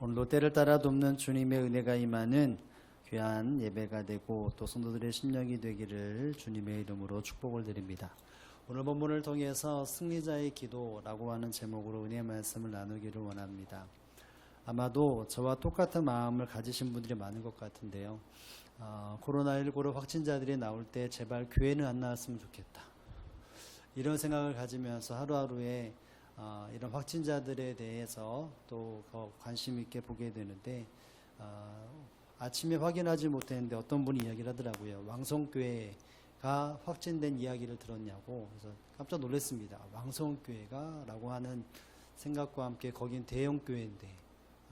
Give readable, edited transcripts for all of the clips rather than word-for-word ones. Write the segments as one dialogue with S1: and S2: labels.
S1: 오늘도 때를 따라 돕는 주님의 은혜가 임하는 귀한 예배가 되고 또 성도들의 심령이 되기를 주님의 이름으로 축복을 드립니다. 오늘 본문을 통해서 승리자의 기도라고 하는 제목으로 은혜의 말씀을 나누기를 원합니다. 아마도 저와 똑같은 마음을 가지신 분들이 많은 것 같은데요. 코로나19로 확진자들이 나올 때 제발 교회는 안 나왔으면 좋겠다. 이런 생각을 가지면서 하루하루에 이런 확진자들에 대해서 또 관심 있게 보게 되는데 아침에 확인하지 못했는데 어떤 분이 이야기를 하더라고요. 왕성교회가 확진된 이야기를 들었냐고. 그래서 깜짝 놀랐습니다. 왕성교회가 라고 하는 생각과 함께 거긴 대형교회인데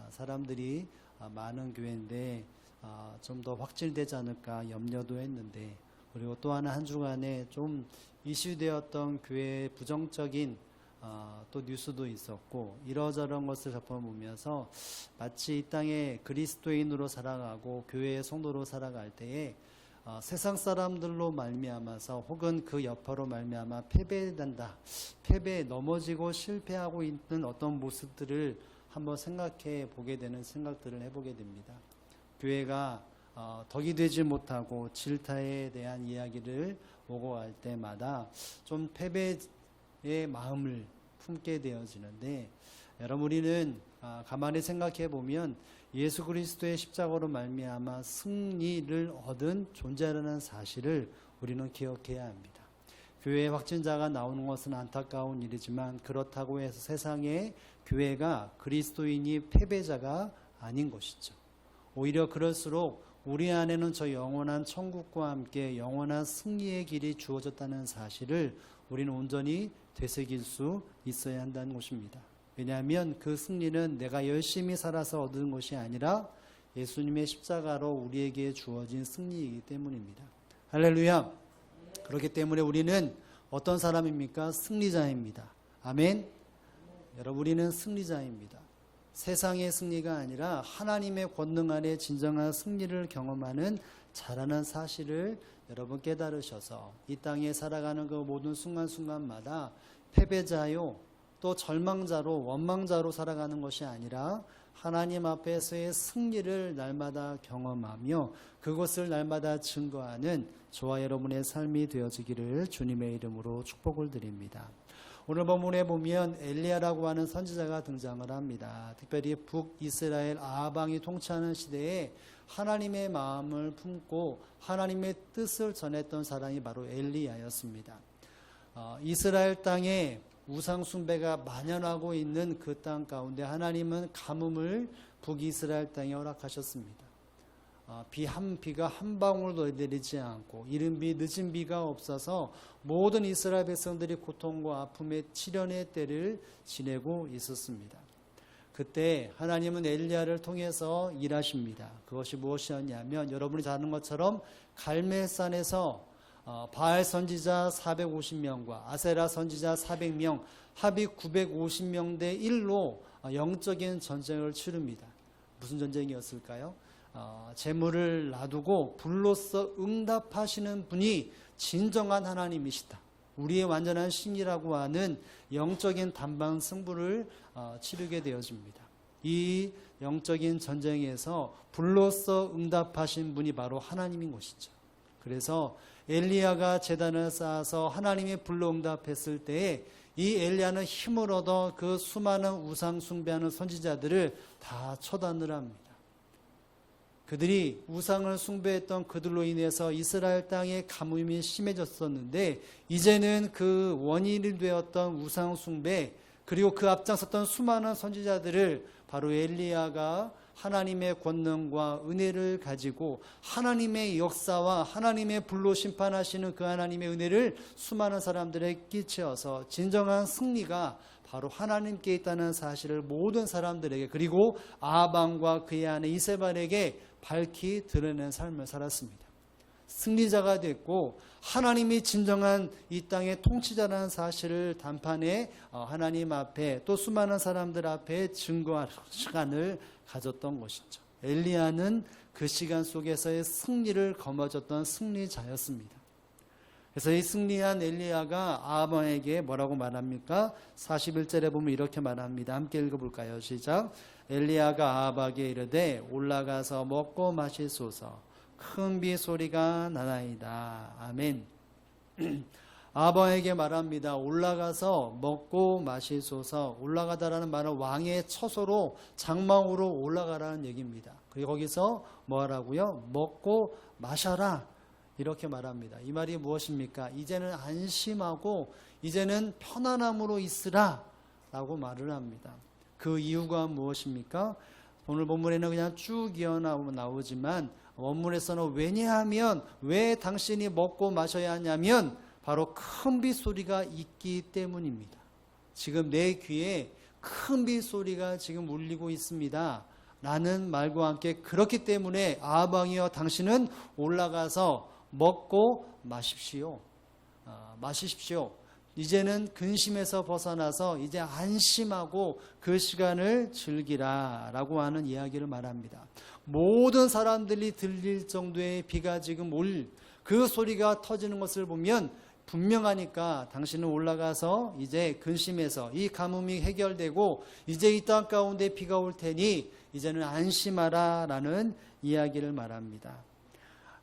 S1: 사람들이 많은 교회인데 좀 더 확진되지 않을까 염려도 했는데, 그리고 또 하나 한 주간에 좀 이슈되었던 교회의 부정적인 또 뉴스도 있었고, 이러저런 것을 접해보면서 마치 이 땅에 그리스도인으로 살아가고 교회의 성도로 살아갈 때에 세상 사람들로 말미암아서 혹은 그 여파로 말미암아 패배된다, 패배에 넘어지고 실패하고 있는 어떤 모습들을 한번 생각해 보게 되는 생각들을 해보게 됩니다. 교회가 덕이 되지 못하고 질타에 대한 이야기를 오고 갈 때마다 좀 패배의 마음을 품게 되어지는데, 여러분 우리는 가만히 생각해 보면 예수 그리스도의 십자가로 말미암아 승리를 얻은 존재라는 사실을 우리는 기억해야 합니다. 교회에 확진자가 나오는 것은 안타까운 일이지만 그렇다고 해서 세상에 교회가 그리스도인이 패배자가 아닌 것이죠. 오히려 그럴수록 우리 안에는 저 영원한 천국과 함께 영원한 승리의 길이 주어졌다는 사실을 우리는 온전히 되새길 수 있어야 한다는 것입니다. 왜냐하면 그 승리는 내가 열심히 살아서 얻은 것이 아니라 예수님의 십자가로 우리에게 주어진 승리이기 때문입니다. 할렐루야. 그렇기 때문에 우리는 어떤 사람입니까? 승리자입니다. 아멘. 여러분 우리는 승리자입니다. 세상의 승리가 아니라 하나님의 권능 안에 진정한 승리를 경험하는 자라는 사실을 여러분 깨달으셔서 이 땅에 살아가는 그 모든 순간순간마다 패배자요 또 절망자로 원망자로 살아가는 것이 아니라 하나님 앞에서의 승리를 날마다 경험하며 그것을 날마다 증거하는 저와 여러분의 삶이 되어지기를 주님의 이름으로 축복을 드립니다. 오늘 본문에 보면 엘리야라고 하는 선지자가 등장을 합니다. 특별히 북이스라엘 아합왕이 통치하는 시대에 하나님의 마음을 품고 하나님의 뜻을 전했던 사람이 바로 엘리야였습니다. 이스라엘 땅에 우상 숭배가 만연하고 있는 그 땅 가운데 하나님은 가뭄을 북이스라엘 땅에 허락하셨습니다. 비가 한 방울도 내리지 않고 이른 비 늦은 비가 없어서 모든 이스라엘 백성들이 고통과 아픔의 치련의 때를 지내고 있었습니다. 그때 하나님은 엘리야를 통해서 일하십니다. 그것이 무엇이었냐면 여러분이 잘 아는 것처럼 갈멜산에서 바알 선지자 450명과 아세라 선지자 400명 합이 950명 대 1로 영적인 전쟁을 치릅니다. 무슨 전쟁이었을까요? 재물을 놔두고 불로써 응답하시는 분이 진정한 하나님이시다. 우리의 완전한 신이라고 하는 영적인 단방 승부를 치르게 되어집니다. 이 영적인 전쟁에서 불로써 응답하신 분이 바로 하나님인 것이죠. 그래서 엘리야가 제단을 쌓아서 하나님의 불로 응답했을 때에 이 엘리야는 힘을 얻어 그 수많은 우상 숭배하는 선지자들을 다 처단을 합니다. 그들이 우상을 숭배했던 그들로 인해서 이스라엘 땅의 가뭄이 심해졌었는데 이제는 그 원인이 되었던 우상 숭배 그리고 그 앞장섰던 수많은 선지자들을 바로 엘리야가 하나님의 권능과 은혜를 가지고 하나님의 역사와 하나님의 불로 심판하시는 그 하나님의 은혜를 수많은 사람들에게 끼쳐서 진정한 승리가 바로 하나님께 있다는 사실을 모든 사람들에게 그리고 아합왕과 그의 아내 이세벨에게 밝히 드러낸 삶을 살았습니다. 승리자가 됐고 하나님이 진정한 이 땅의 통치자라는 사실을 단판에 하나님 앞에 또 수많은 사람들 앞에 증거할 시간을 가졌던 것이죠. 엘리야는 그 시간 속에서의 승리를 거머쥐었던 승리자였습니다. 그래서 이 승리한 엘리야가 아합왕에게 뭐라고 말합니까? 41절에 보면 이렇게 말합니다. 함께 읽어볼까요? 시작. 엘리야가 아합에게 이르되 올라가서 먹고 마시소서. 큰 비 소리가 나나이다. 아멘. 아합에게 말합니다. 올라가서 먹고 마시소서. 올라가다라는 말은 왕의 처소로 장막으로 올라가라는 얘기입니다. 그리고 거기서 뭐 하라고요? 먹고 마셔라. 이렇게 말합니다. 이 말이 무엇입니까? 이제는 안심하고 이제는 편안함으로 있으라 라고 말을 합니다. 그 이유가 무엇입니까? 오늘 본문에는 그냥 쭉 이어나오지만 원문에서는 왜냐하면 왜 당신이 먹고 마셔야 하냐면 바로 큰 빗소리가 있기 때문입니다. 지금 내 귀에 큰 빗소리가 지금 울리고 있습니다. 라는 말과 함께 그렇기 때문에 아합 왕이여 당신은 올라가서 먹고 마십시오. 마시십시오. 이제는 근심에서 벗어나서 이제 안심하고 그 시간을 즐기라 라고 하는 이야기를 말합니다. 모든 사람들이 들릴 정도의 비가 지금 올 그 소리가 터지는 것을 보면 분명하니까 당신은 올라가서 이제 근심에서 이 가뭄이 해결되고 이제 이 땅 가운데 비가 올 테니 이제는 안심하라 라는 이야기를 말합니다.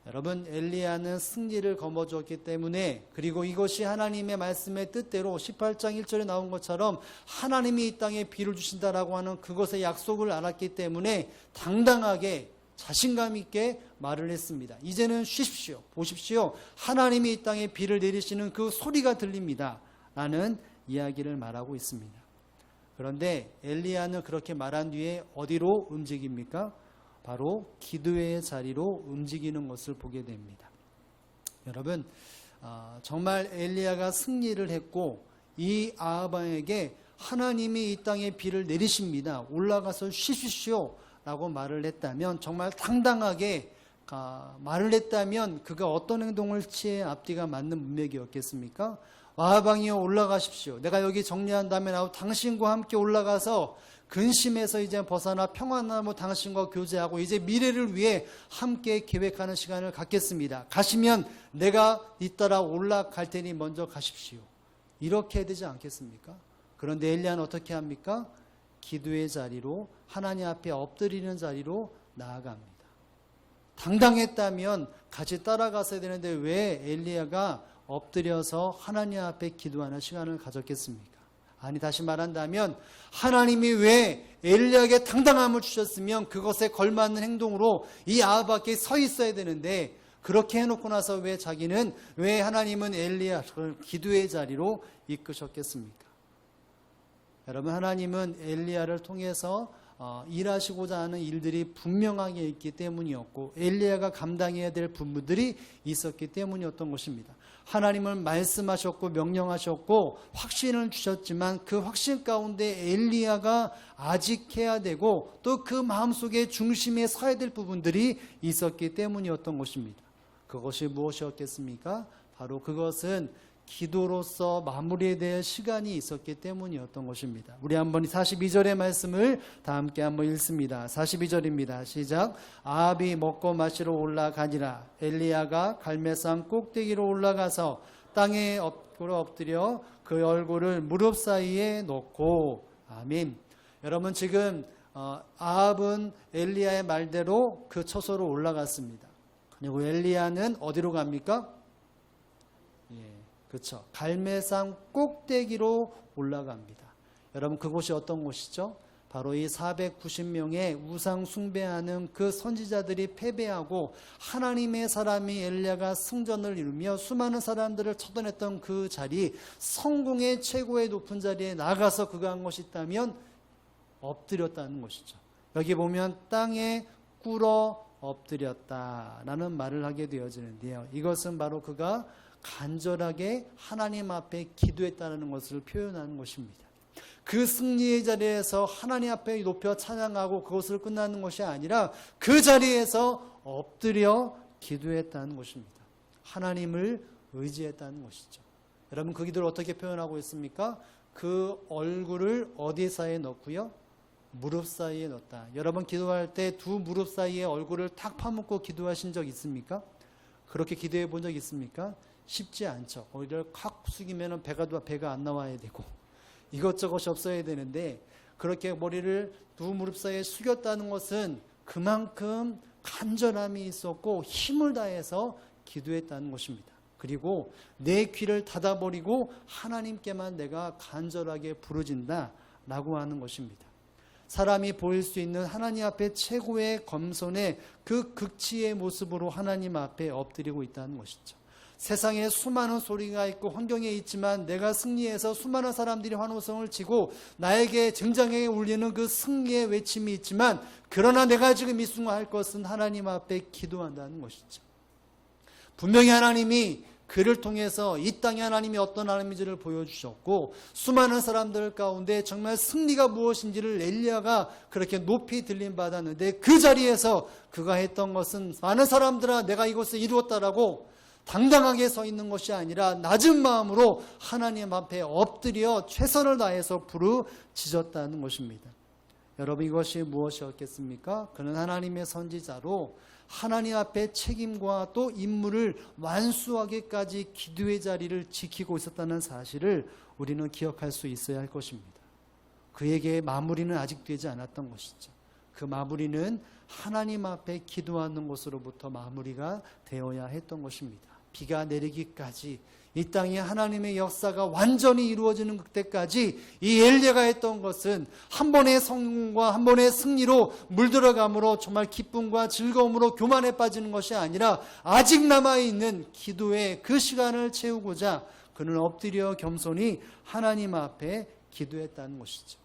S1: 여러분, 엘리야는 승리를 거머쥐었기 때문에, 그리고 이것이 하나님의 말씀의 뜻대로 18장 1절에 나온 것처럼 하나님이 이 땅에 비를 주신다라고 하는 그것의 약속을 알았기 때문에 당당하게 자신감 있게 말을 했습니다. 이제는 쉬십시오. 보십시오. 하나님이 이 땅에 비를 내리시는 그 소리가 들립니다. 라는 이야기를 말하고 있습니다. 그런데 엘리야는 그렇게 말한 뒤에 어디로 움직입니까? 바로 기도의 자리로 움직이는 것을 보게 됩니다. 여러분, 정말 엘리야가 승리를 했고 이 아합 왕에게 하나님이 이 땅에 비를 내리십니다. 올라가서 쉬십시오 라고 말을 했다면, 정말 당당하게 말을 했다면 그가 어떤 행동을 취해 앞뒤가 맞는 문맥이었겠습니까? 아합 왕이여 올라가십시오. 내가 여기 정리한 다음에 나도 당신과 함께 올라가서 근심에서 이제 벗어나 평안함으로 당신과 교제하고 이제 미래를 위해 함께 계획하는 시간을 갖겠습니다. 가시면 내가 잇따라 올라갈 테니 먼저 가십시오. 이렇게 해야 되지 않겠습니까? 그런데 엘리야는 어떻게 합니까? 기도의 자리로, 하나님 앞에 엎드리는 자리로 나아갑니다. 당당했다면 같이 따라갔어야 되는데 왜 엘리야가 엎드려서 하나님 앞에 기도하는 시간을 가졌겠습니까? 아니, 다시 말한다면 하나님이 왜 엘리야에게 당당함을 주셨으면 그것에 걸맞는 행동으로 이 아합 앞에 서 있어야 되는데, 그렇게 해놓고 나서 왜 하나님은 엘리야를 기도의 자리로 이끄셨겠습니까? 여러분, 하나님은 엘리야를 통해서 일하시고자 하는 일들이 분명하게 있기 때문이었고 엘리야가 감당해야 될 분부들이 있었기 때문이었던 것입니다. 하나님은 말씀하셨고 명령하셨고 확신을 주셨지만 그 확신 가운데 엘리야가 아직 해야 되고 또 그 마음속에 중심에 서야 될 부분들이 있었기 때문이었던 것입니다. 그것이 무엇이었겠습니까? 바로 그것은 기도로서 마무리해야 될 시간이 있었기 때문이었던 것입니다. 우리 한번 42절의 말씀을 다 함께 한번 읽습니다. 42절입니다. 시작. 아합이 먹고 마시러 올라가니라. 엘리야가 갈멜산 꼭대기로 올라가서 땅에 엎드려 그 얼굴을 무릎 사이에 놓고. 아멘. 여러분, 지금 아합은 엘리야의 말대로 그 처소로 올라갔습니다. 그리고 엘리야는 어디로 갑니까? 그렇죠. 갈멜산 꼭대기로 올라갑니다. 여러분, 그곳이 어떤 곳이죠? 바로 이 490명의 우상 숭배하는 그 선지자들이 패배하고 하나님의 사람이 엘리야가 승전을 이루며 수많은 사람들을 쳐도냈던 그 자리, 성공의 최고의 높은 자리에 나가서 그가 한 것이 있다면 엎드렸다는 것이죠. 여기 보면 땅에 꿇어 엎드렸다라는 말을 하게 되어지는데요. 이것은 바로 그가 간절하게 하나님 앞에 기도했다는 것을 표현하는 것입니다. 그 승리의 자리에서 하나님 앞에 높여 찬양하고 그것을 끝나는 것이 아니라 그 자리에서 엎드려 기도했다는 것입니다. 하나님을 의지했다는 것이죠. 여러분, 그 기도를 어떻게 표현하고 있습니까? 그 얼굴을 어디 사이에 넣고요? 무릎 사이에 넣었다. 여러분, 기도할 때 두 무릎 사이에 얼굴을 탁 파묻고 기도하신 적 있습니까? 그렇게 기도해 본 적 있습니까? 쉽지 않죠. 오히려 칵 숙이면 배가 안 나와야 되고 이것저것이 없어야 되는데, 그렇게 머리를 두 무릎 사이에 숙였다는 것은 그만큼 간절함이 있었고 힘을 다해서 기도했다는 것입니다. 그리고 내 귀를 닫아버리고 하나님께만 내가 간절하게 부르짖는다 라고 하는 것입니다. 사람이 보일 수 있는 하나님 앞에 최고의 겸손의 그 극치의 모습으로 하나님 앞에 엎드리고 있다는 것이죠. 세상에 수많은 소리가 있고 환경에 있지만 내가 승리해서 수많은 사람들이 환호성을 치고 나에게 정장에 울리는 그 승리의 외침이 있지만, 그러나 내가 지금 이 순간 할 것은 하나님 앞에 기도한다는 것이죠. 분명히 하나님이 그를 통해서 이 땅에 하나님이 어떤 하나님인지를 보여주셨고, 수많은 사람들 가운데 정말 승리가 무엇인지를 엘리야가 그렇게 높이 들림받았는데, 그 자리에서 그가 했던 것은 많은 사람들아 내가 이것을 이루었다라고 당당하게 서 있는 것이 아니라 낮은 마음으로 하나님 앞에 엎드려 최선을 다해서 부르짖었다는 것입니다. 여러분, 이것이 무엇이었겠습니까? 그는 하나님의 선지자로 하나님 앞에 책임과 또 임무를 완수하기까지 기도의 자리를 지키고 있었다는 사실을 우리는 기억할 수 있어야 할 것입니다. 그에게 마무리는 아직 되지 않았던 것이죠. 그 마무리는 하나님 앞에 기도하는 것으로부터 마무리가 되어야 했던 것입니다. 비가 내리기까지, 이 땅에 하나님의 역사가 완전히 이루어지는 그때까지 이 엘리야가 했던 것은 한 번의 성공과 한 번의 승리로 물들어감으로 정말 기쁨과 즐거움으로 교만에 빠지는 것이 아니라 아직 남아있는 기도의 그 시간을 채우고자 그는 엎드려 겸손히 하나님 앞에 기도했다는 것이죠.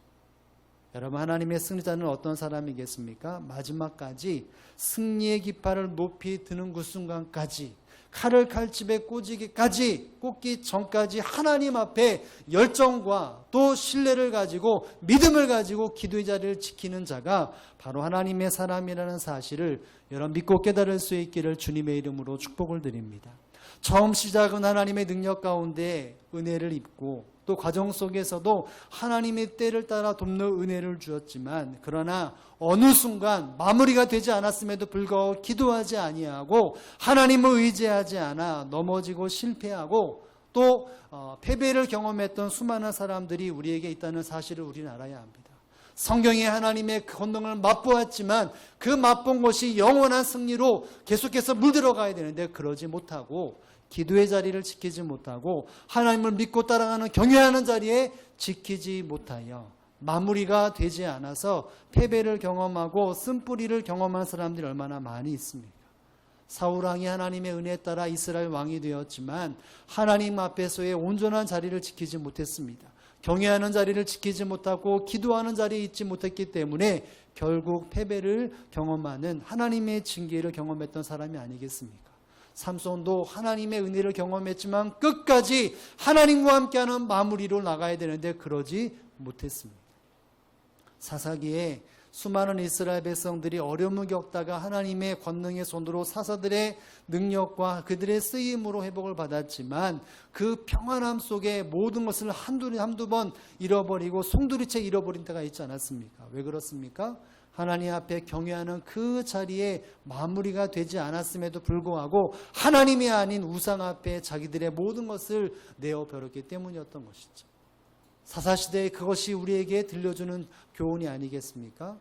S1: 여러분, 하나님의 승리자는 어떤 사람이겠습니까? 마지막까지 승리의 깃발을 높이 드는 그 순간까지, 칼을 칼집에 꽂기 전까지 하나님 앞에 열정과 또 신뢰를 가지고 믿음을 가지고 기도의 자리를 지키는 자가 바로 하나님의 사람이라는 사실을 여러분 믿고 깨달을 수 있기를 주님의 이름으로 축복을 드립니다. 처음 시작은 하나님의 능력 가운데 은혜를 입고 또 과정 속에서도 하나님의 때를 따라 돕는 은혜를 주었지만, 그러나 어느 순간 마무리가 되지 않았음에도 불구하고 기도하지 아니하고 하나님을 의지하지 않아 넘어지고 실패하고 또 패배를 경험했던 수많은 사람들이 우리에게 있다는 사실을 우리는 알아야 합니다. 성경에 하나님의 권능을 맛보았지만 그 맛본 것이 영원한 승리로 계속해서 물들어가야 되는데 그러지 못하고 기도의 자리를 지키지 못하고 하나님을 믿고 따라가는 경외하는 자리에 지키지 못하여 마무리가 되지 않아서 패배를 경험하고 쓴뿌리를 경험한 사람들이 얼마나 많이 있습니까? 사울왕이 하나님의 은혜에 따라 이스라엘 왕이 되었지만 하나님 앞에서의 온전한 자리를 지키지 못했습니다. 경외하는 자리를 지키지 못하고 기도하는 자리에 있지 못했기 때문에 결국 패배를 경험하는 하나님의 징계를 경험했던 사람이 아니겠습니까? 삼손도 하나님의 은혜를 경험했지만 끝까지 하나님과 함께하는 마무리로 나가야 되는데 그러지 못했습니다. 사사기에 수많은 이스라엘 백성들이 어려움을 겪다가 하나님의 권능의 손으로 사사들의 능력과 그들의 쓰임으로 회복을 받았지만 그 평안함 속에 모든 것을 한두 번 잃어버리고 송두리째 잃어버린 때가 있지 않았습니까? 왜 그렇습니까? 하나님 앞에 경외하는 그 자리에 마무리가 되지 않았음에도 불구하고 하나님이 아닌 우상 앞에 자기들의 모든 것을 내어버렸기 때문이었던 것이죠. 사사시대에 그것이 우리에게 들려주는 교훈이 아니겠습니까?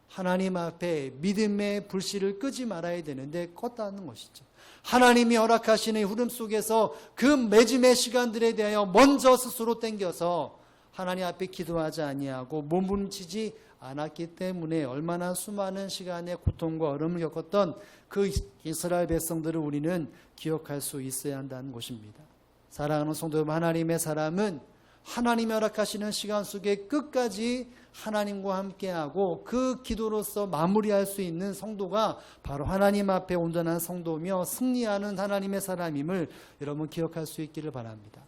S1: 하나님 앞에 믿음의 불씨를 끄지 말아야 되는데 껐다는 것이죠. 하나님이 허락하시는 흐름 속에서 그 매짐의 시간들에 대하여 먼저 스스로 땡겨서 하나님 앞에 기도하지 아니하고 몸부림치지 않았기 때문에 얼마나 수많은 시간의 고통과 어려움을 겪었던 그 이스라엘 백성들을 우리는 기억할 수 있어야 한다는 것입니다. 사랑하는 성도 여러분, 하나님의 사람은 하나님이 허락하시는 시간 속에 끝까지 하나님과 함께하고 그 기도로서 마무리할 수 있는 성도가 바로 하나님 앞에 온전한 성도며 승리하는 하나님의 사람임을 여러분 기억할 수 있기를 바랍니다.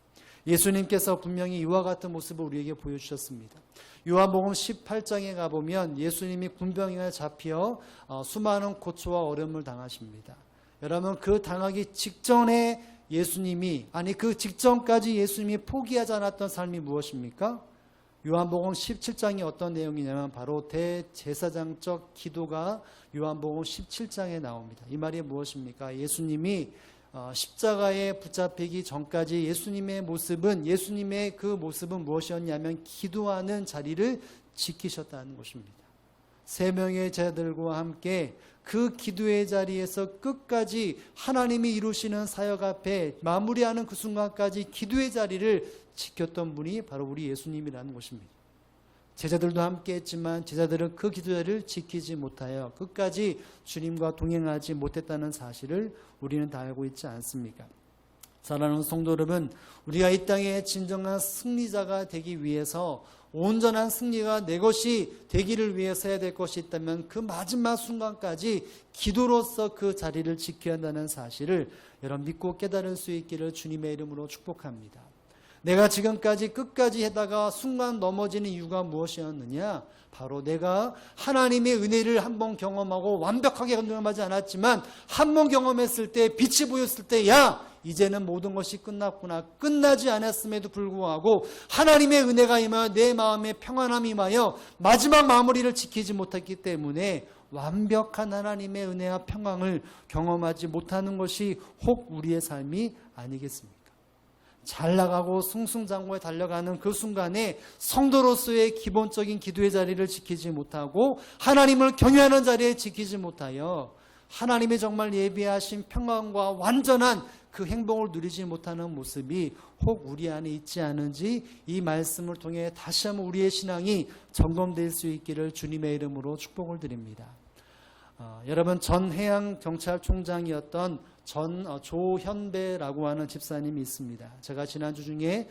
S1: 예수님께서 분명히 이와 같은 모습을 우리에게 보여주셨습니다. 요한복음 18장에 가보면 예수님이 군병에 잡혀 수많은 고초와 어려움을 당하십니다. 여러분, 그 당하기 직전에 예수님이, 그 직전까지 예수님이 포기하지 않았던 삶이 무엇입니까? 요한복음 17장이 어떤 내용이냐면 바로 대제사장적 기도가 요한복음 17장에 나옵니다. 이 말이 무엇입니까? 예수님이 십자가에 붙잡히기 전까지 예수님의 그 모습은 무엇이었냐면 기도하는 자리를 지키셨다는 것입니다. 3명의 제자들과 함께 그 기도의 자리에서 끝까지 하나님이 이루시는 사역 앞에 마무리하는 그 순간까지 기도의 자리를 지켰던 분이 바로 우리 예수님이라는 것입니다. 제자들도 함께 했지만 제자들은 그 기도자를 지키지 못하여 끝까지 주님과 동행하지 못했다는 사실을 우리는 다 알고 있지 않습니까? 사랑하는 성도 여러분, 우리가 이 땅에 진정한 승리자가 되기 위해서 온전한 승리가 내 것이 되기를 위해서 해야 될 것이 있다면 그 마지막 순간까지 기도로서 그 자리를 지켜야 한다는 사실을 여러분 믿고 깨달을 수 있기를 주님의 이름으로 축복합니다. 내가 지금까지 끝까지 하다가 순간 넘어지는 이유가 무엇이었느냐? 바로 내가 하나님의 은혜를 한번 경험하고 완벽하게 경험하지 않았지만 한번 경험했을 때 빛이 보였을 때 야! 이제는 모든 것이 끝났구나. 끝나지 않았음에도 불구하고 하나님의 은혜가 임하여 내 마음에 평안함이 임하여 마지막 마무리를 지키지 못했기 때문에 완벽한 하나님의 은혜와 평강을 경험하지 못하는 것이 혹 우리의 삶이 아니겠습니까? 잘 나가고 승승장구에 달려가는 그 순간에 성도로서의 기본적인 기도의 자리를 지키지 못하고 하나님을 경외하는 자리에 지키지 못하여 하나님이 정말 예비하신 평안과 완전한 그 행복을 누리지 못하는 모습이 혹 우리 안에 있지 않은지 이 말씀을 통해 다시 한번 우리의 신앙이 점검될 수 있기를 주님의 이름으로 축복을 드립니다. 여러분, 전 해양경찰총장이었던 조현배라고 하는 집사님이 있습니다. 제가 지난주 중에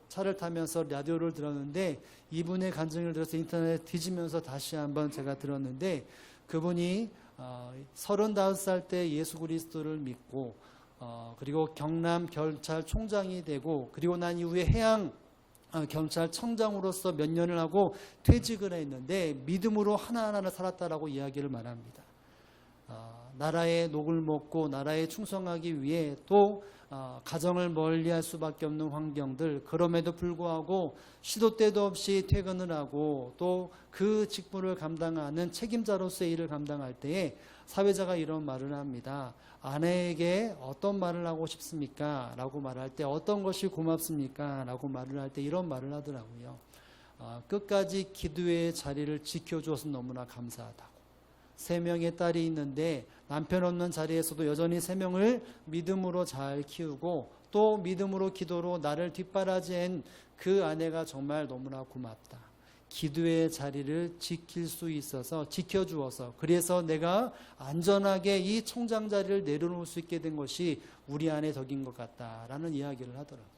S1: 차를 타면서 라디오를 들었는데 이분의 간증을 들어서 인터넷에 뒤지면서 다시 한번 제가 들었는데 그분이 35살 때 예수 그리스도를 믿고 그리고 경남 경찰총장이 되고 그리고 난 이후에 해양 경찰청장으로서 몇 년을 하고 퇴직을 했는데 믿음으로 하나하나를 살았다라고 이야기를 말합니다. 나라의 녹을 먹고 나라에 충성하기 위해 또 가정을 멀리할 수밖에 없는 환경들, 그럼에도 불구하고 시도 때도 없이 퇴근을 하고 또 그 직분을 감당하는 책임자로서의 일을 감당할 때에 사회자가 이런 말을 합니다. 아내에게 어떤 말을 하고 싶습니까? 라고 말할 때 어떤 것이 고맙습니까? 라고 말을 할 때 이런 말을 하더라고요. 끝까지 기도의 자리를 지켜주어서 너무나 감사하다고. 3명의 딸이 있는데 남편 없는 자리에서도 여전히 3명을 믿음으로 잘 키우고 또 믿음으로 기도로 나를 뒷바라지한 그 아내가 정말 너무나 고맙다. 기도의 자리를 지킬 수 있어서 지켜주어서 그래서 내가 안전하게 이 총장 자리를 내려놓을 수 있게 된 것이 우리 안의 덕인 것 같다라는 이야기를 하더라고요.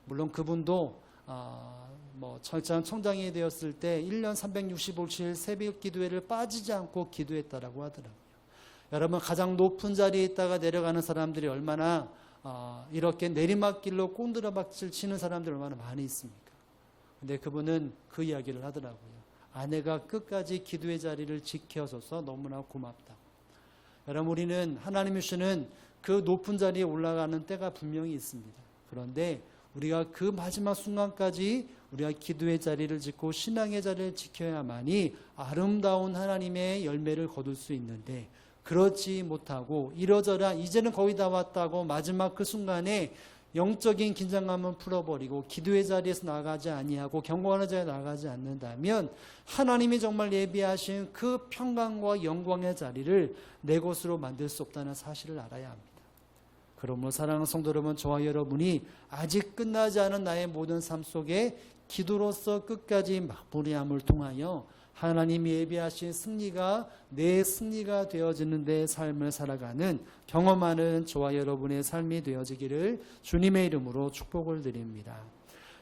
S1: 물론 그분도 청장이 되었을 때 1년 365일 새벽 기도회를 빠지지 않고 기도했다라고 하더라고요. 여러분, 가장 높은 자리에 있다가 내려가는 사람들이 얼마나 이렇게 내리막길로 꼰드러박질 치는 사람들이 얼마나 많이 있습니까? 근데 그분은 그 이야기를 하더라고요. 아내가 끝까지 기도의 자리를 지켜줘서 너무나 고맙다. 여러분, 우리는 하나님이 주시는 그 높은 자리에 올라가는 때가 분명히 있습니다. 그런데 우리가 그 마지막 순간까지 우리가 기도의 자리를 짓고 신앙의 자리를 지켜야만이 아름다운 하나님의 열매를 거둘 수 있는데 그렇지 못하고 이러저러 이제는 거의 다 왔다고 마지막 그 순간에 영적인 긴장감은 풀어버리고 기도의 자리에서 나가지 아니하고 경건의 자리에 나가지 않는다면 하나님이 정말 예비하신 그 평강과 영광의 자리를 내 것으로 만들 수 없다는 사실을 알아야 합니다. 그러므로 사랑하는 성도 여러분, 저와 여러분이 아직 끝나지 않은 나의 모든 삶 속에 기도로서 끝까지 마무리함을 통하여 하나님이 예비하신 승리가 내 승리가 되어지는 데 삶을 살아가는 경험하는 저와 여러분의 삶이 되어지기를 주님의 이름으로 축복을 드립니다.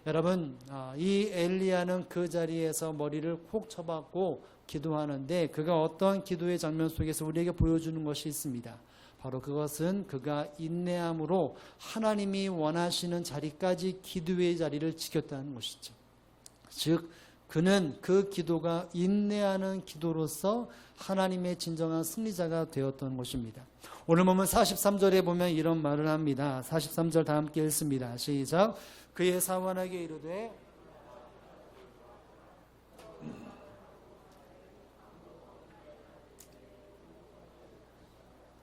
S1: 여러분, 이 엘리야는 그 자리에서 머리를 콕 쳐박고 기도하는데 그가 어떤 기도의 장면 속에서 우리에게 보여주는 것이 있습니다. 바로 그것은 그가 인내함으로 하나님이 원하시는 자리까지 기도의 자리를 지켰다는 것이죠. 즉 그는 그 기도가 인내하는 기도로서 하나님의 진정한 승리자가 되었던 것입니다. 오늘 보면 43절에 보면 이런 말을 합니다. 43절 다 함께 읽습니다. 시작. 그의 사원에게 이르되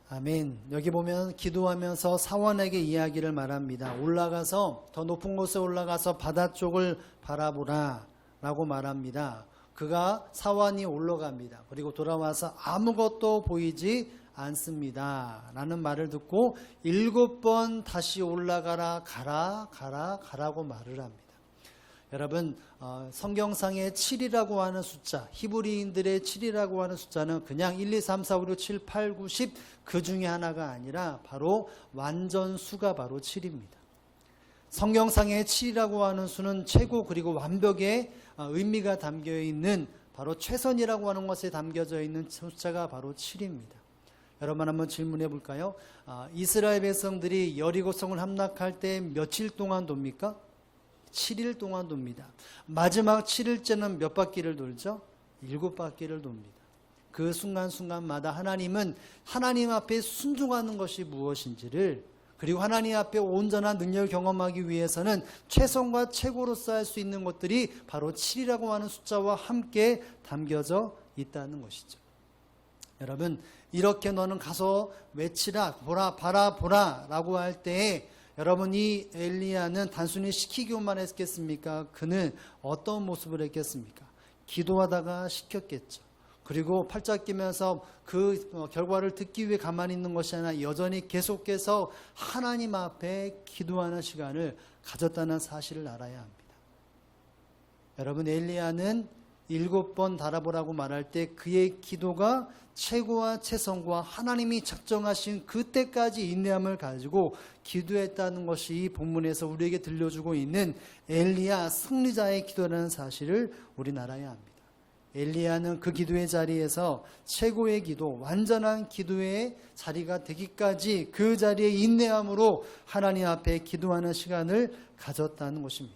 S1: 아멘. 여기 보면 기도하면서 사원에게 이야기를 말합니다. 올라가서 더 높은 곳에 올라가서 바다 쪽을 바라보라 라고 말합니다. 그가 사완이 올라갑니다. 그리고 돌아와서 아무것도 보이지 않습니다. 라는 말을 듣고 7번 다시 올라가라, 가라고 말을 합니다. 여러분, 성경상의 7이라고 하는 숫자, 히브리인들의 7이라고 하는 숫자는 그냥 1, 2, 3, 4, 5, 6, 7, 8, 9, 10 그 중에 하나가 아니라 바로 완전수가 바로 7입니다. 성경상의 7이라고 하는 수는 최고 그리고 완벽의 의미가 담겨있는 바로 최선이라고 하는 것에 담겨져 있는 숫자가 바로 7입니다. 여러분 한번 질문해 볼까요? 이스라엘 백성들이 여리고성을 함락할 때 며칠 동안 돕니까? 7일 동안 돕니다. 마지막 7일째는 몇 바퀴를 돌죠? 7바퀴를 돕니다. 그 순간순간마다 하나님은 하나님 앞에 순종하는 것이 무엇인지를, 그리고 하나님 앞에 온전한 능력을 경험하기 위해서는 최선과 최고로서 할 수 있는 것들이 바로 7이라고 하는 숫자와 함께 담겨져 있다는 것이죠. 여러분, 이렇게 너는 가서 외치라, 봐라 라고 할 때에 여러분, 이 엘리야는 단순히 시키기만 했겠습니까? 그는 어떤 모습을 했겠습니까? 기도하다가 시켰겠죠. 그리고 팔짱 끼면서 그 결과를 듣기 위해 가만히 있는 것이 아니라 여전히 계속해서 하나님 앞에 기도하는 시간을 가졌다는 사실을 알아야 합니다. 여러분, 엘리야는 7번 달아보라고 말할 때 그의 기도가 최고와 최선과 하나님이 작정하신 그때까지 인내함을 가지고 기도했다는 것이 이 본문에서 우리에게 들려주고 있는 엘리야 승리자의 기도라는 사실을 우리는 알아야 합니다. 엘리야는 그 기도의 자리에서 최고의 기도, 완전한 기도의 자리가 되기까지 그 자리에 인내함으로 하나님 앞에 기도하는 시간을 가졌다는 것입니다.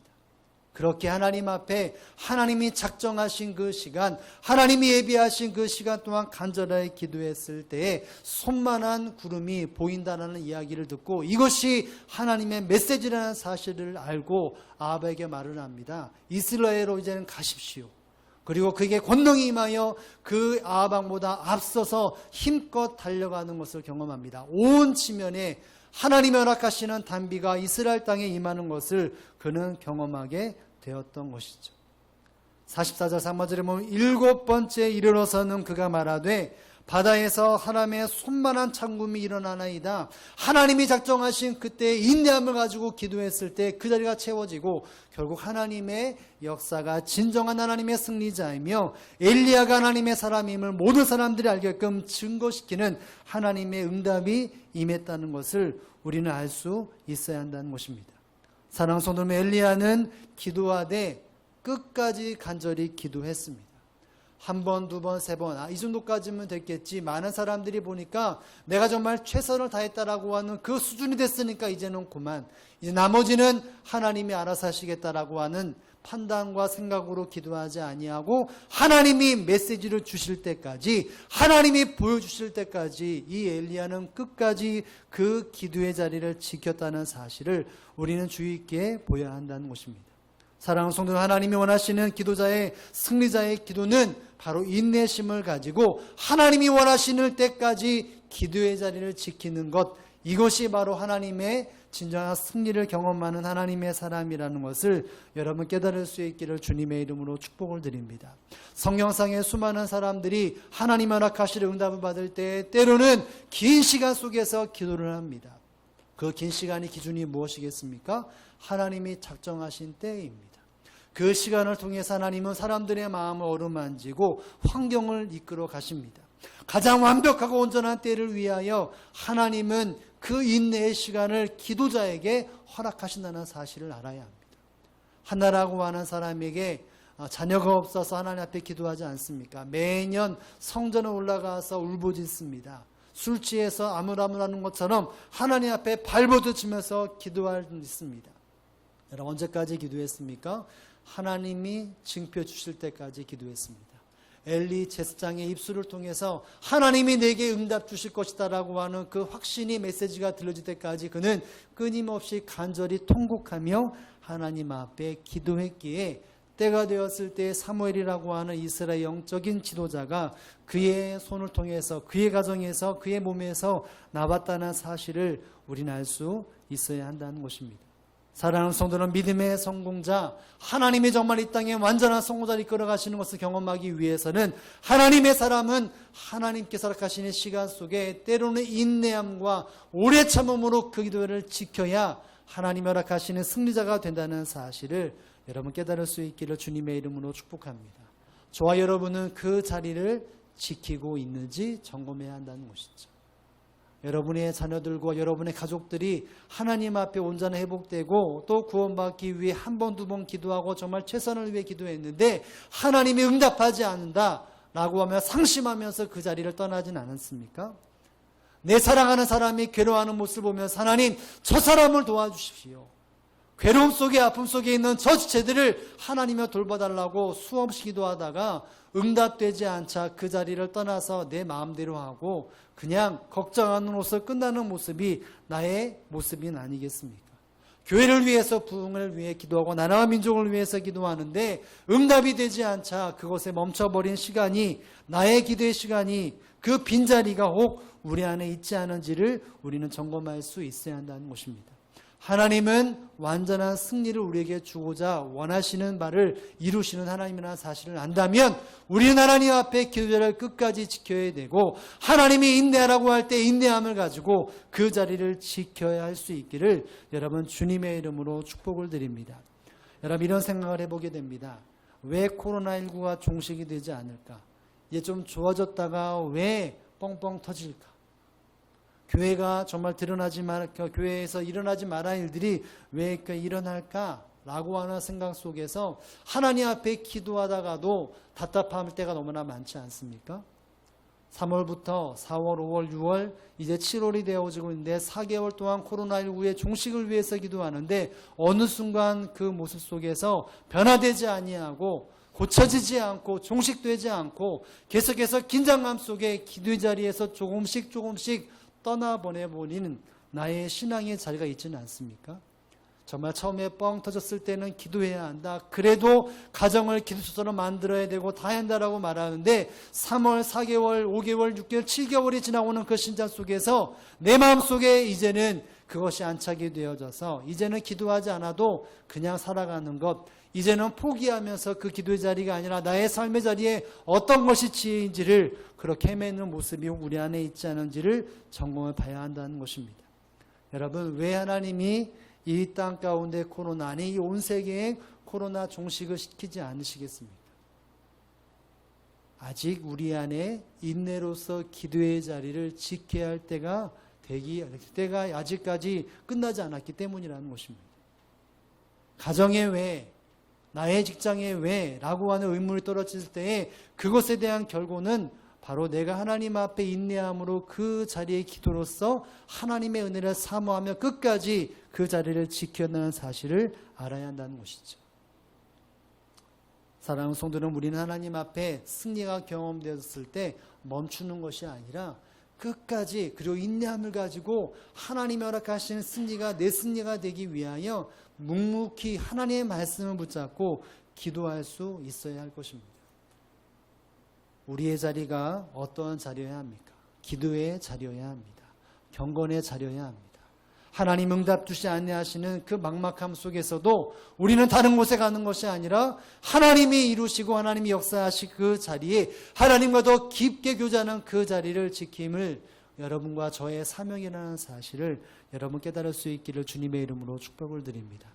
S1: 그렇게 하나님 앞에 하나님이 작정하신 그 시간, 하나님이 예비하신 그 시간 동안 간절하게 기도했을 때에 손만한 구름이 보인다는 이야기를 듣고 이것이 하나님의 메시지라는 사실을 알고 아합에게 말을 합니다. 이스라엘로 이제는 가십시오. 그리고 그에게 권능이 임하여 그 아합 왕보다 앞서서 힘껏 달려가는 것을 경험합니다. 온 지면에 하나님이 허락하시는 단비가 이스라엘 땅에 임하는 것을 그는 경험하게 되었던 것이죠. 44절 3절에 보면 7번째 이르러서는 그가 말하되 바다에서 하나님의 손만한 창금이 일어나나이다. 하나님이 작정하신 그때 인내함을 가지고 기도했을 때 그 자리가 채워지고 결국 하나님의 역사가 진정한 하나님의 승리자이며 엘리야가 하나님의 사람임을 모든 사람들이 알게끔 증거시키는 하나님의 응답이 임했다는 것을 우리는 알 수 있어야 한다는 것입니다. 사랑하는 성도 여러분, 엘리야는 기도하되 끝까지 간절히 기도했습니다. 한 번, 두 번, 세 번, 이 정도까지면 됐겠지. 많은 사람들이 보니까 내가 정말 최선을 다했다라고 하는 그 수준이 됐으니까 이제는 그만. 이제 나머지는 하나님이 알아서 하시겠다라고 하는 판단과 생각으로 기도하지 아니하고 하나님이 메시지를 주실 때까지, 하나님이 보여주실 때까지 이 엘리야는 끝까지 그 기도의 자리를 지켰다는 사실을 우리는 주의 있게 보아야 한다는 것입니다. 사랑하는 성도, 하나님이 원하시는 기도자의 승리자의 기도는 바로 인내심을 가지고 하나님이 원하시는 때까지 기도의 자리를 지키는 것, 이것이 바로 하나님의 진정한 승리를 경험하는 하나님의 사람이라는 것을 여러분 깨달을 수 있기를 주님의 이름으로 축복을 드립니다. 성경상의 수많은 사람들이 하나님 허락하시는 응답을 받을 때 때로는 긴 시간 속에서 기도를 합니다. 그 긴 시간의 기준이 무엇이겠습니까? 하나님이 작정하신 때입니다. 그 시간을 통해서 하나님은 사람들의 마음을 어루만지고 환경을 이끌어 가십니다. 가장 완벽하고 온전한 때를 위하여 하나님은 그 인내의 시간을 기도자에게 허락하신다는 사실을 알아야 합니다. 하나라고 하는 사람에게 자녀가 없어서 하나님 앞에 기도하지 않습니까? 매년 성전에 올라가서 울부짖습니다. 술 취해서 아무라무라는 것처럼 하나님 앞에 발버둥치면서 기도하습니다. 여러분, 언제까지 기도했습니까? 하나님이 징표 주실 때까지 기도했습니다. 엘리 제사장의 입술을 통해서 하나님이 내게 응답 주실 것이다라고 하는 그 확신이 메시지가 들려질 때까지 그는 끊임없이 간절히 통곡하며 하나님 앞에 기도했기에 때가 되었을 때 사무엘이라고 하는 이스라엘 영적인 지도자가 그의 손을 통해서 그의 가정에서 그의 몸에서 나왔다는 사실을 우리는 알 수 있어야 한다는 것입니다. 사랑하는 성도는 믿음의 성공자, 하나님이 정말 이 땅에 완전한 성공자를 이끌어 가시는 것을 경험하기 위해서는 하나님의 사람은 하나님께서 허락하시는 시간 속에 때로는 인내함과 오래 참음으로 그 기도를 지켜야 하나님이 허락하시는 승리자가 된다는 사실을 여러분 깨달을 수 있기를 주님의 이름으로 축복합니다. 저와 여러분은 그 자리를 지키고 있는지 점검해야 한다는 것이죠. 여러분의 자녀들과 여러분의 가족들이 하나님 앞에 온전히 회복되고 또 구원받기 위해 한 번, 두 번 기도하고 정말 최선을 위해 기도했는데 하나님이 응답하지 않는다라고 하며 상심하면서 그 자리를 떠나진 않았습니까? 내 사랑하는 사람이 괴로워하는 모습을 보면서 하나님, 저 사람을 도와주십시오. 괴로움 속에 아픔 속에 있는 저 지체들을 하나님이 돌봐달라고 수없이 기도하다가 응답되지 않자 그 자리를 떠나서 내 마음대로 하고 그냥 걱정하는 옷을 끝나는 모습이 나의 모습이 아니겠습니까? 교회를 위해서 부흥을 위해 기도하고 나라와 민족을 위해서 기도하는데 응답이 되지 않자 그것에 멈춰버린 시간이, 나의 기도의 시간이, 그 빈자리가 혹 우리 안에 있지 않은지를 우리는 점검할 수 있어야 한다는 것입니다. 하나님은 완전한 승리를 우리에게 주고자 원하시는 바를 이루시는 하나님이라는 사실을 안다면 우리는 하나님 앞에 기도를 끝까지 지켜야 되고 하나님이 인내하라고 할 때 인내함을 가지고 그 자리를 지켜야 할 수 있기를 여러분 주님의 이름으로 축복을 드립니다. 여러분 이런 생각을 해보게 됩니다. 왜 코로나19가 종식이 되지 않을까? 이제 좀 좋아졌다가 왜 뻥뻥 터질까? 교회가 정말 교회에서 일어나지 말아야 할 일들이 왜 일어날까라고 하는 생각 속에서 하나님 앞에 기도하다가도 답답할 때가 너무나 많지 않습니까? 3월부터 4월, 5월, 6월, 이제 7월이 되어지고 있는데 4개월 동안 코로나19의 종식을 위해서 기도하는데 어느 순간 그 모습 속에서 변화되지 아니하고 고쳐지지 않고 종식되지 않고 계속해서 긴장감 속에 기도의 자리에서 조금씩 떠나보내버리는 나의 신앙의 자리가 있지는 않습니까? 정말 처음에 뻥 터졌을 때는 기도해야 한다. 그래도 가정을 기도처럼 만들어야 되고 다 한다라고 말하는데 3월, 4개월, 5개월, 6개월, 7개월이 지나오는 그 신장 속에서 내 마음속에 이제는 그것이 안착이 되어져서 이제는 기도하지 않아도 그냥 살아가는 것, 이제는 포기하면서 그 기도의 자리가 아니라 나의 삶의 자리에 어떤 것이 지혜인지를 그렇게 헤매는 모습이 우리 안에 있지 않은지를 점검해 봐야 한다는 것입니다. 여러분, 왜 하나님이 이 땅 가운데 코로나, 아니 이 온 세계에 코로나 종식을 시키지 않으시겠습니까? 아직 우리 안에 인내로서 기도의 자리를 지켜야 할 때가 아직까지 끝나지 않았기 때문이라는 것입니다. 가정에 왜, 나의 직장에 왜 라고 하는 의문이 떨어질 때에 그것에 대한 결과는 바로 내가 하나님 앞에 인내함으로 그 자리의 기도로서 하나님의 은혜를 사모하며 끝까지 그 자리를 지켜내는 사실을 알아야 한다는 것이죠. 사랑하는 성도는 우리는 하나님 앞에 승리가 경험되었을 때 멈추는 것이 아니라 끝까지 그리고 인내함을 가지고 하나님이 허락하시는 승리가 내 승리가 되기 위하여 묵묵히 하나님의 말씀을 붙잡고 기도할 수 있어야 할 것입니다. 우리의 자리가 어떠한 자리여야 합니까? 기도의 자리여야 합니다. 경건의 자리여야 합니다. 하나님 응답 주시 아니하시는 그 막막함 속에서도 우리는 다른 곳에 가는 것이 아니라 하나님이 이루시고 하나님이 역사하시 그 자리에 하나님과 더 깊게 교제하는 그 자리를 지킴을 여러분과 저의 사명이라는 사실을 여러분 깨달을 수 있기를 주님의 이름으로 축복을 드립니다.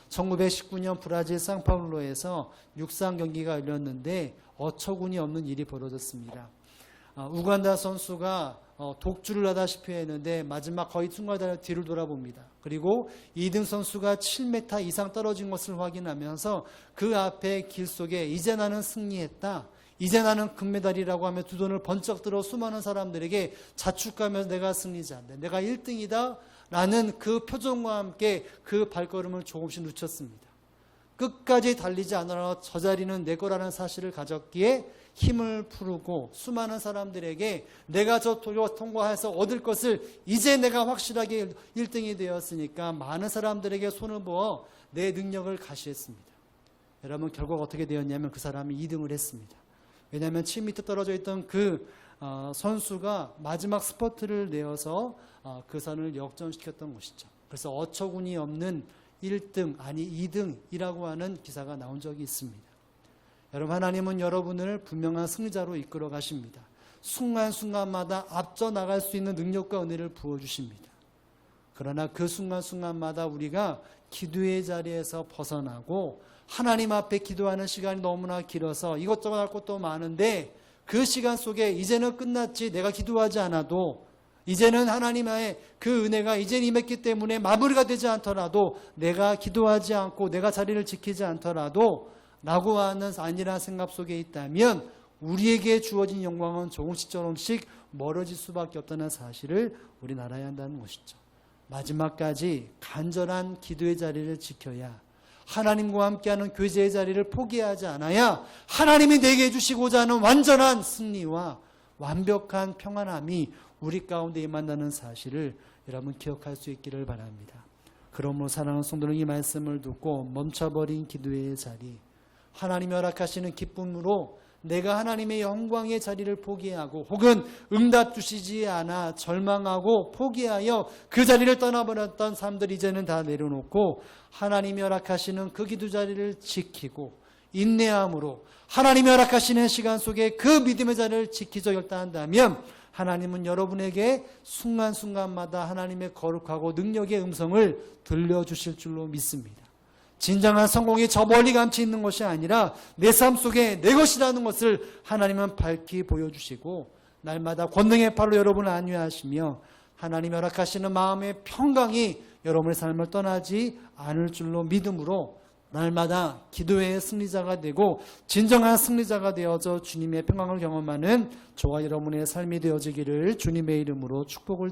S1: 1919년 브라질 상파울로에서 육상 경기가 열렸는데 어처구니 없는 일이 벌어졌습니다. 우간다 선수가 독주를 하다시피 했는데 마지막 거의 순간에 뒤를 돌아봅니다. 그리고 2등 선수가 7m 이상 떨어진 것을 확인하면서 그 앞에 길 속에 이제 나는 승리했다, 이제 나는 금메달이라고 하며 두 손을 번쩍 들어 수많은 사람들에게 자축하면서 내가 승리자인데 내가 1등이다 라는 그 표정과 함께 그 발걸음을 조금씩 늦췄습니다. 끝까지 달리지 않으라 저 자리는 내 거라는 사실을 가졌기에 힘을 풀고 수많은 사람들에게 내가 저 통과해서 얻을 것을 이제 내가 확실하게 1등이 되었으니까 많은 사람들에게 손을 부어 내 능력을 가시했습니다. 여러분 결과가 어떻게 되었냐면 그 사람이 2등을 했습니다. 왜냐하면 7m 떨어져 있던 그 선수가 마지막 스퍼트를 내어서 그 산을 역전시켰던 것이죠. 그래서 어처구니 없는 1등 아니 2등이라고 하는 기사가 나온 적이 있습니다. 여러분, 하나님은 여러분을 분명한 승리자로 이끌어 가십니다. 순간순간마다 앞져 나갈 수 있는 능력과 은혜를 부어주십니다. 그러나 그 순간순간마다 우리가 기도의 자리에서 벗어나고 하나님 앞에 기도하는 시간이 너무나 길어서 이것저것 할 것도 많은데 그 시간 속에 이제는 끝났지, 내가 기도하지 않아도 이제는 하나님의 그 은혜가 이제는 임했기 때문에 마무리가 되지 않더라도, 내가 기도하지 않고 내가 자리를 지키지 않더라도 라고 하는 안일한 생각 속에 있다면 우리에게 주어진 영광은 조금씩 멀어질 수밖에 없다는 사실을 우리는 알아야 한다는 것이죠. 마지막까지 간절한 기도의 자리를 지켜야, 하나님과 함께하는 교제의 자리를 포기하지 않아야 하나님이 내게 주시고자 하는 완전한 승리와 완벽한 평안함이 우리 가운데 임한다는 사실을 여러분 기억할 수 있기를 바랍니다. 그러므로 사랑하는 성도들, 이 말씀을 듣고 멈춰버린 기도의 자리, 하나님이 허락하시는 기쁨으로 내가 하나님의 영광의 자리를 포기하고 혹은 응답 주시지 않아 절망하고 포기하여 그 자리를 떠나버렸던 사람들이 이제는 다 내려놓고 하나님이 허락하시는 그 기도 자리를 지키고 인내함으로 하나님이 허락하시는 시간 속에 그 믿음의 자리를 지키자 결단한다면 하나님은 여러분에게 순간순간마다 하나님의 거룩하고 능력의 음성을 들려주실 줄로 믿습니다. 진정한 성공이 저 멀리 감치 있는 것이 아니라 내 삶 속에 내 것이라는 것을 하나님은 밝히 보여주시고 날마다 권능의 팔로 여러분을 안위하시며 하나님이 허락하시는 마음의 평강이 여러분의 삶을 떠나지 않을 줄로 믿음으로 날마다 기도의 승리자가 되고 진정한 승리자가 되어져 주님의 평강을 경험하는 저와 여러분의 삶이 되어지기를 주님의 이름으로 축복을 드립니다.